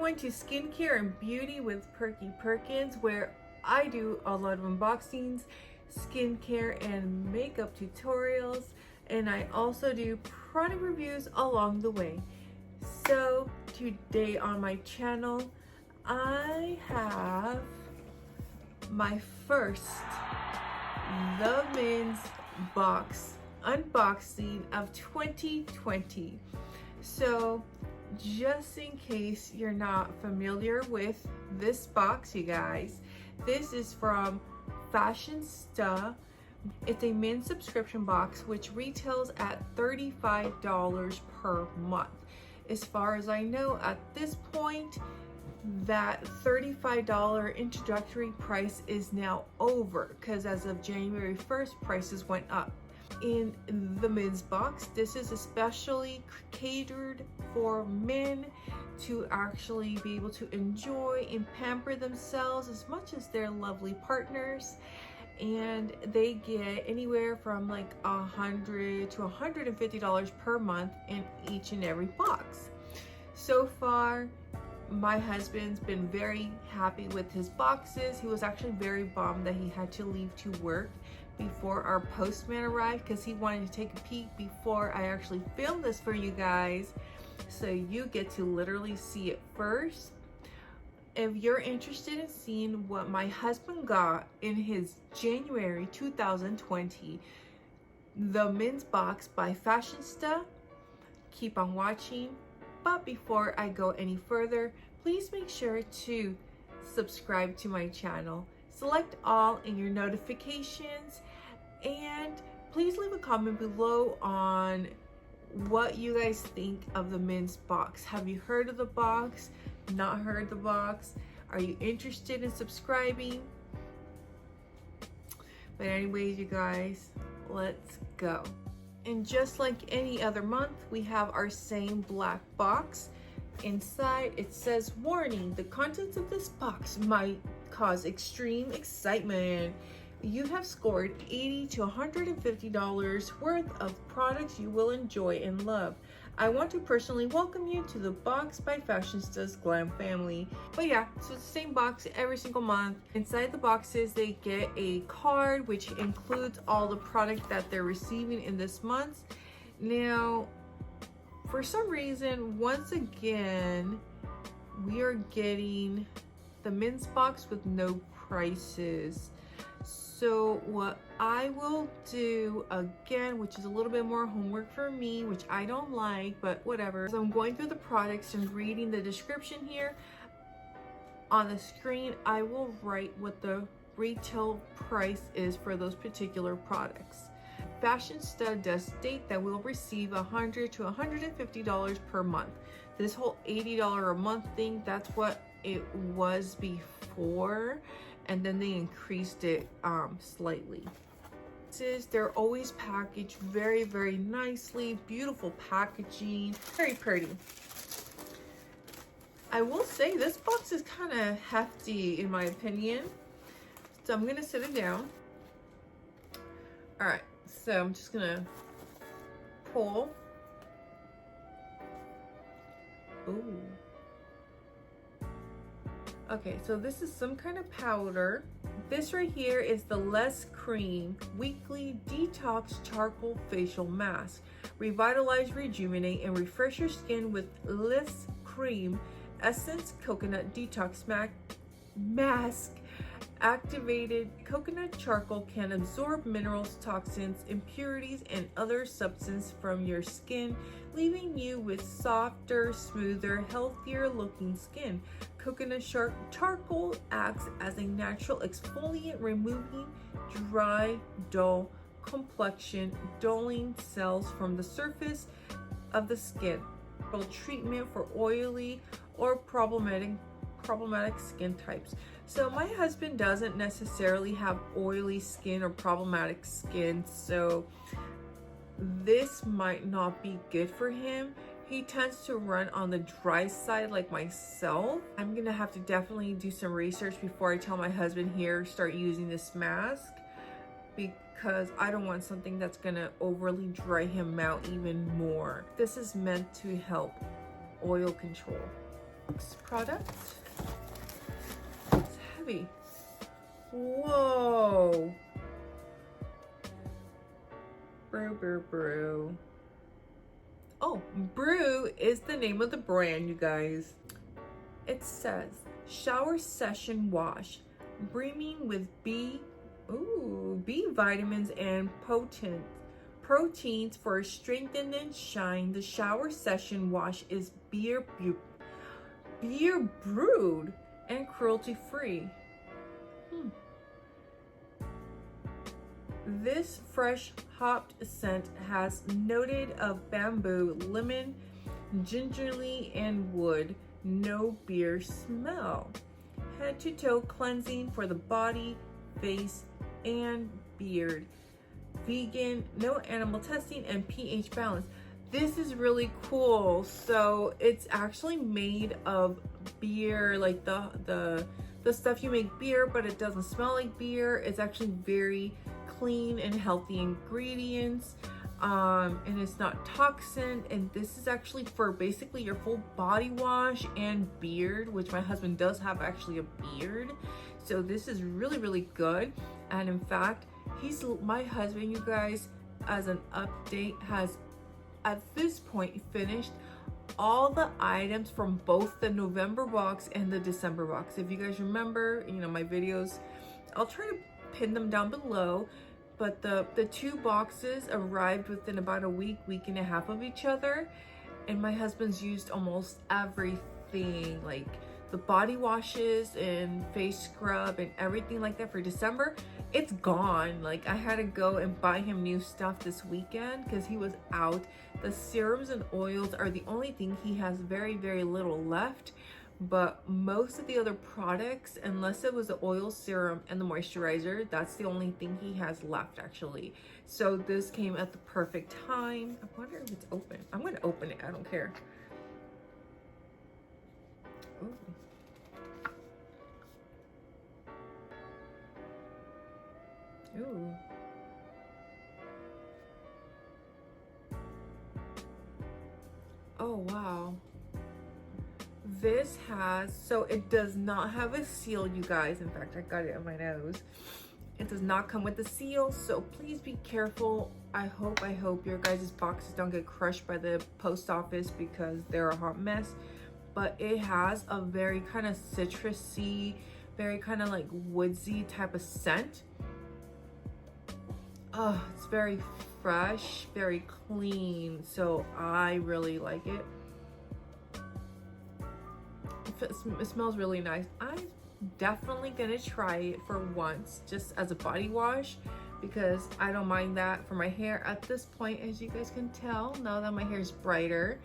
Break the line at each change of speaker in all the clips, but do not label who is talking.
going to skincare and beauty with Perky Perkins, where I do a lot of unboxings, skincare and makeup tutorials, and I also do product reviews along the way. So today on my channel, I have my first The Men's Box unboxing of 2020. So just in case you're not familiar with this box, you guys, this is from Fashionsta. It's a men's subscription box which retails at $35 per month. As far as I know at this point, that $35 introductory price is now over, because as of January 1st, prices went up. In the men's box, this is especially catered for men to actually be able to enjoy and pamper themselves as much as their lovely partners, and they get anywhere from like $100 to $150 per month in each and every box. So far, my husband's been very happy with his boxes. He was actually very bummed that he had to leave to work before our postman arrived, because he wanted to take a peek before I actually filmed this for you guys, so you get to literally see it first. If you're interested in seeing what my husband got in his January 2020 The Men's Box by Fashionsta, keep on watching. But before I go any further, please make sure to subscribe to my channel, select all in your notifications, and please leave a comment below on what you guys think of the men's box. Have you heard of the box? Not heard the box? Are you interested in subscribing? But anyways, you guys, let's go. And just like any other month, we have our same black box. Inside it says, warning, the contents of this box might cause extreme excitement. You have scored $80 to $150 worth of products you will enjoy and love. I want to personally welcome you to the Box by Fashionsta's Glam family. But yeah, so it's the same box every single month. Inside the boxes, they get a card which includes all the product that they're receiving in this month. Now, for some reason, once again, we are getting the men's box with no prices. So what I will do again, which is a little bit more homework for me, which I don't like, but whatever. So I'm going through the products and reading the description here. On the screen, I will write what the retail price is for those particular products. Fashionsta does state that we'll receive $100 to $150 per month. This whole $80 a month thing, that's what it was before, and then they increased it slightly. They're always packaged very, very nicely. Beautiful packaging, very pretty. I will say this box is kind of hefty in my opinion, so I'm gonna sit it down. All right, so I'm just gonna pull. Ooh. Okay, so this is some kind of powder. This right here is the Less Cream Weekly Detox Charcoal Facial Mask. Revitalize, rejuvenate, and refresh your skin with Less Cream Essence Coconut Detox Mask. Activated coconut charcoal can absorb minerals, toxins, impurities, and other substances from your skin, leaving you with softer, smoother, healthier looking skin. Coconut charcoal acts as a natural exfoliant, removing dry, dull complexion, dulling cells from the surface of the skin. Treatment for oily or problematic skin types. So my husband doesn't necessarily have oily skin or problematic skin, so this might not be good for him. He tends to run on the dry side like myself. I'm gonna have to definitely do some research before I tell my husband here start using this mask, because I don't want something that's gonna overly dry him out even more. This is meant to help oil control. product. It's heavy. Whoa. Robear Brew. Oh, Brew is the name of the brand, you guys. It says shower session wash, brimming with B vitamins and proteins for strengthen and shine. The shower session wash is beer brewed and cruelty free. This fresh hopped scent has noted of bamboo, lemon, gingerly, and wood. No beer smell. Head to toe cleansing for the body, face, and beard. Vegan, no animal testing, and pH balance. This is really cool. So it's actually made of beer, like the stuff you make beer, but it doesn't smell like beer. It's actually very clean and healthy ingredients, and it's not toxin. And this is actually for basically your full body wash and beard, which my husband does have actually a beard, so this is really, really good. And in fact, my husband, you guys, as an update, has at this point finished all the items from both the November box and the December box. If you guys remember, you know, my videos, I'll try to pin them down below, but the two boxes arrived within about a week and a half of each other, and my husband's used almost everything, like the body washes and face scrub and everything like that for December. It's gone. Like, I had to go and buy him new stuff this weekend because he was out. The serums and oils are the only thing he has very, very little left. But most of the other products, unless it was the oil, serum, and the moisturizer, that's the only thing he has left, actually. So this came at the perfect time. I wonder if it's open. I'm going to open it. I don't care. Ooh. Ooh. Oh, wow. This has, so it does not have a seal, you guys. In fact, I got it on my nose. It does not come with a seal, so please be careful. I hope your guys' boxes don't get crushed by the post office because they're a hot mess. But it has a very kind of citrusy, very kind of like woodsy type of scent. Oh, it's very fresh, very clean, so I really like it. It smells really nice. I'm definitely gonna try it for once, just as a body wash, because I don't mind that for my hair at this point. As you guys can tell, now that my hair is brighter,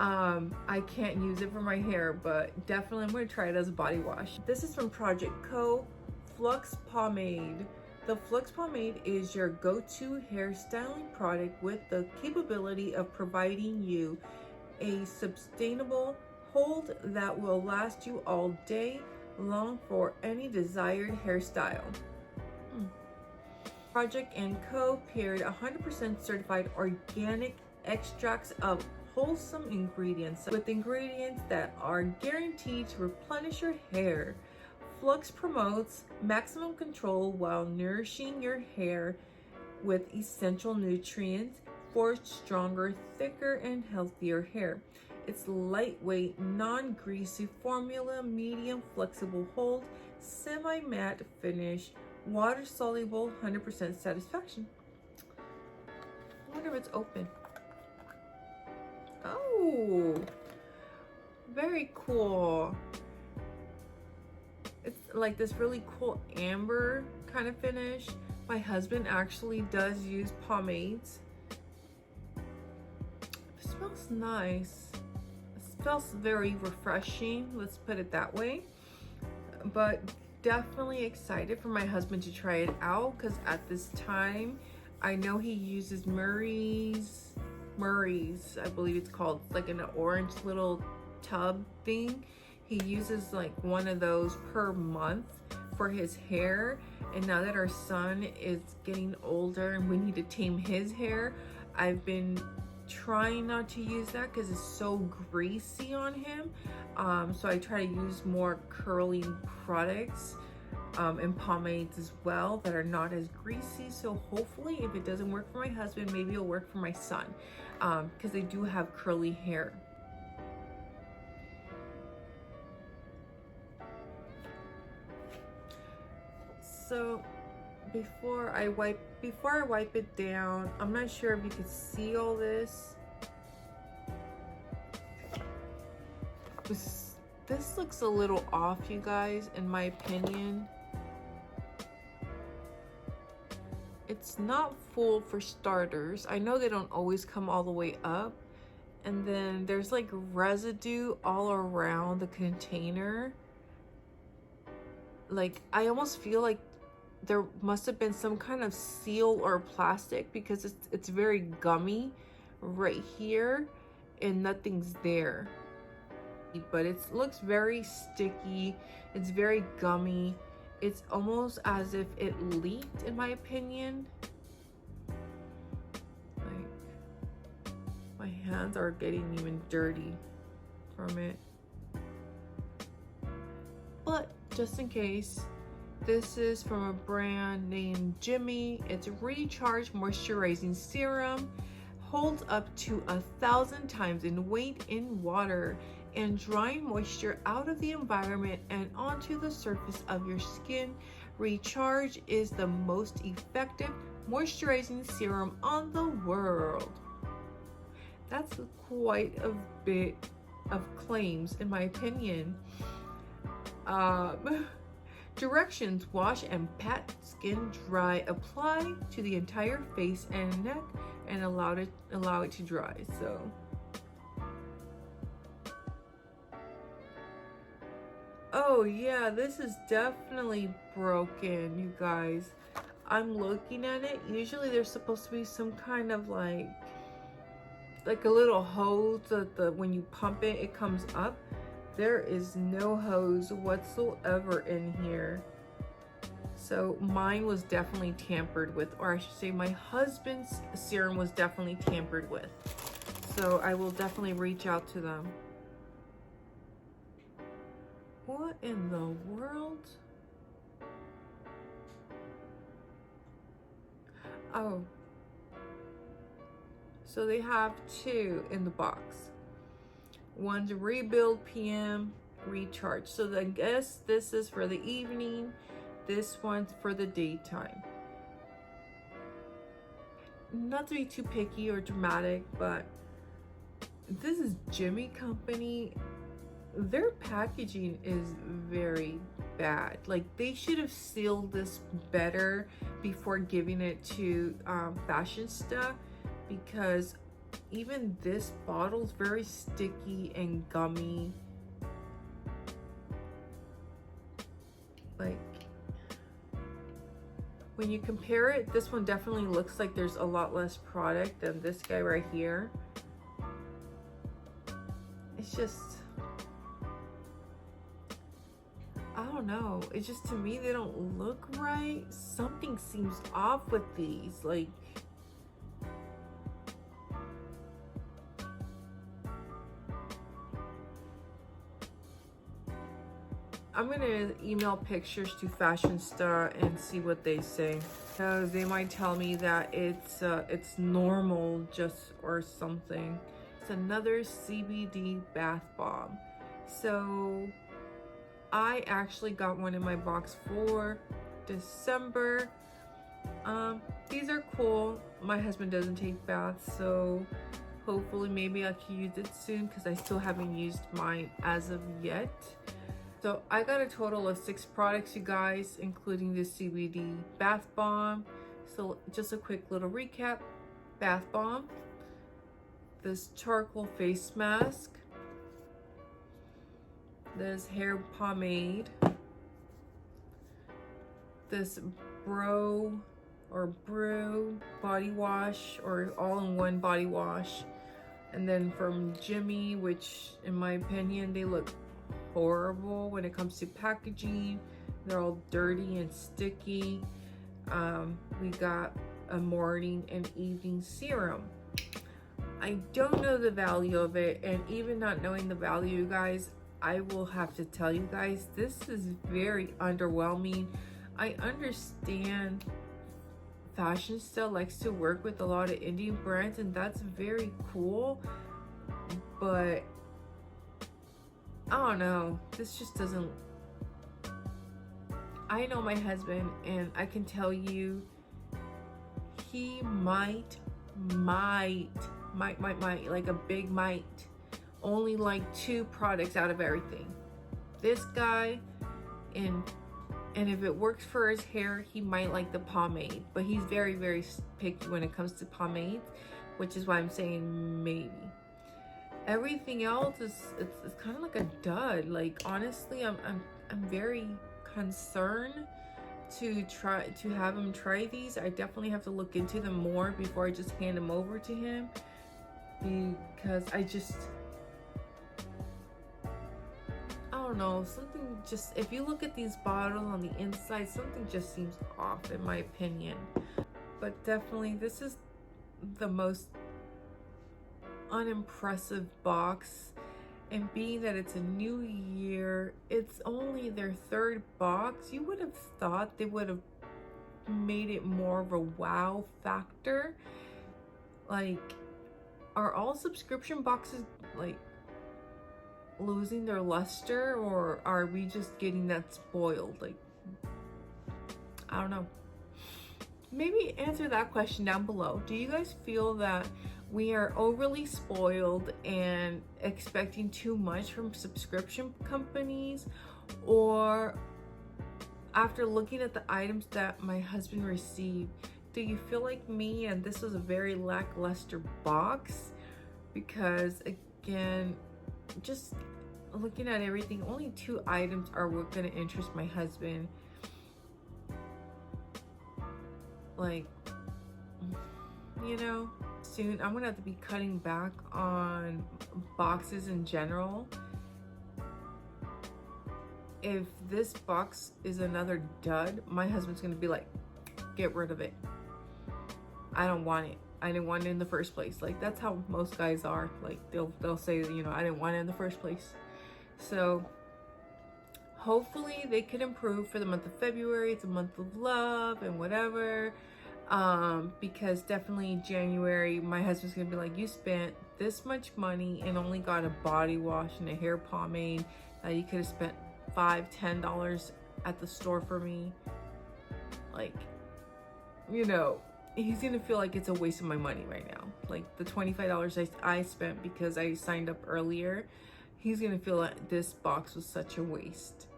I can't use it for my hair, but definitely I'm gonna try it as a body wash. This is from Project Co. Flux Pomade. The Flux Pomade is your go-to hairstyling product with the capability of providing you a sustainable hold that will last you all day long for any desired hairstyle. Project & Co. paired 100% certified organic extracts of wholesome ingredients with ingredients that are guaranteed to replenish your hair. Flux promotes maximum control while nourishing your hair with essential nutrients for stronger, thicker, and healthier hair. Its lightweight, non-greasy formula, medium flexible hold, semi-matte finish, water-soluble, 100% satisfaction. I wonder if it's open. Oh, very cool. It's like this really cool amber kind of finish. My husband actually does use pomades. It smells nice. It smells very refreshing, let's put it that way. But definitely excited for my husband to try it out, because at this time I know he uses Murray's, I believe it's called, like in an orange little tub thing. He uses like one of those per month for his hair. And now that our son is getting older and we need to tame his hair, I've been trying not to use that because it's so greasy on him. So I try to use more curling products and pomades as well that are not as greasy. So hopefully if it doesn't work for my husband, maybe it'll work for my son, because they do have curly hair. So before I wipe it down, I'm not sure if you can see all this. This looks a little off, you guys, in my opinion. It's not full for starters. I know they don't always come all the way up. And then there's like residue all around the container. Like, I almost feel like there must have been some kind of seal or plastic, because it's very gummy right here and nothing's there. But it looks very sticky. It's very gummy. It's almost as if it leaked, in my opinion. Like, my hands are getting even dirty from it. But just in case, this is from a brand named Jimmy. It's Recharge Moisturizing Serum. Holds up to 1,000 times in weight in water, and drying moisture out of the environment and onto the surface of your skin. Recharge is the most effective moisturizing serum on the world. That's quite a bit of claims, in my opinion. Directions: wash and pat skin dry. Apply to the entire face and neck and allow it to dry. So oh yeah, this is definitely broken, you guys. I'm looking at it. Usually there's supposed to be some kind of like a little hose that when you pump it, it comes up. There is no hose whatsoever in here. So mine was definitely tampered with, or I should say my husband's serum was definitely tampered with. So I will definitely reach out to them. What in the world? Oh. So they have two in the box. One's Rebuild PM, Recharge. So I guess this is for the evening. This one's for the daytime. Not to be too picky or dramatic, but this is Jimmy Company. Their packaging is very bad. Like, they should have sealed this better before giving it to Fashionsta, because even this bottle is very sticky and gummy. Like, when you compare it, this one definitely looks like there's a lot less product than this guy right here. It's just, I don't know. It's just, to me, they don't look right. Something seems off with these. Like, I'm gonna email pictures to Fashionsta and see what they say, because they might tell me that it's normal just or something. It's another CBD bath bomb. So I actually got one in my box for December. These are cool. My husband doesn't take baths, so hopefully maybe I can use it soon, because I still haven't used mine as of yet. So I got a total of 6 products, you guys, including the CBD bath bomb. So just a quick little recap. Bath bomb, this charcoal face mask, this hair pomade, this Brew body wash, or all-in-one body wash, and then from Jimmy, which in my opinion they look horrible when it comes to packaging. They're all dirty and sticky. We got a morning and evening serum. I don't know the value of it, and even not knowing the value, guys, I will have to tell you guys, this is very underwhelming. I understand Fashionsta likes to work with a lot of indie brands, and that's very cool, but I don't know, this just doesn't. I know my husband, and I can tell you he might, like a big might, only like 2 products out of everything. This guy, and if it works for his hair, he might like the pomade, but he's very, very picky when it comes to pomades, which is why I'm saying maybe. Everything else is it's kind of like a dud. Like, honestly, I'm very concerned to have him try these. I definitely have to look into them more before I just hand them over to him, because I don't know, something just, if you look at these bottles on the inside, something just seems off in my opinion. But definitely this is the most unimpressive box, and being that it's a new year, it's only their 3rd box, you would have thought they would have made it more of a wow factor. Like, are all subscription boxes like losing their luster, or are we just getting that spoiled? Like, I don't know. Maybe answer that question down below. Do you guys feel that we are overly spoiled and expecting too much from subscription companies, or after looking at the items that my husband received, do you feel like me and this was a very lackluster box? Because again, just looking at everything, only 2 items are what gonna interest my husband. Like, you know, soon I'm gonna have to be cutting back on boxes in general. If this box is another dud, my husband's gonna be like, get rid of it. I don't want it. I didn't want it in the first place. Like, that's how most guys are. Like, they'll say, you know, I didn't want it in the first place. So hopefully they could improve for the month of February. It's a month of love and whatever. Because definitely January, my husband's gonna be like, you spent this much money and only got a body wash and a hair pomade. You could have spent $5-10 at the store for me. Like, you know, he's gonna feel like it's a waste of my money right now. Like, the $25 I spent because I signed up earlier, he's gonna feel like this box was such a waste.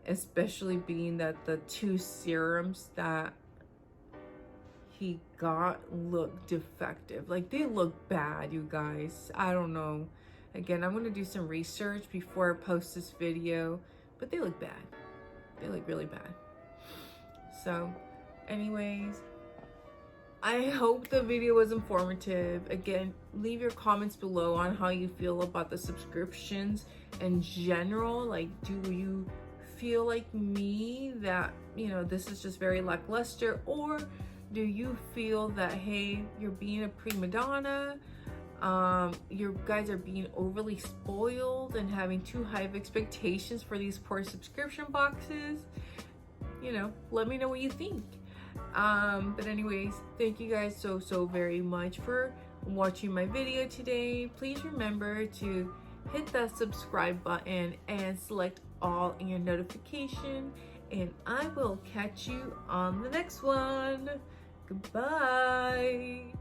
Especially being that the 2 serums that he got look defective. Like, they look bad, you guys. I don't know. Again, I'm gonna do some research before I post this video, but they look bad. They look really bad. So anyways, I hope the video was informative. Again, leave your comments below on how you feel about the subscriptions in general. Like, do you feel like me that, you know, this is just very lackluster, or do you feel that, hey, you're being a prima donna, you guys are being overly spoiled and having too high of expectations for these poor subscription boxes? You know, let me know what you think. But anyways, thank you guys so very much for watching my video today. Please remember to hit that subscribe button and select all in your notification, and I will catch you on the next one. Goodbye.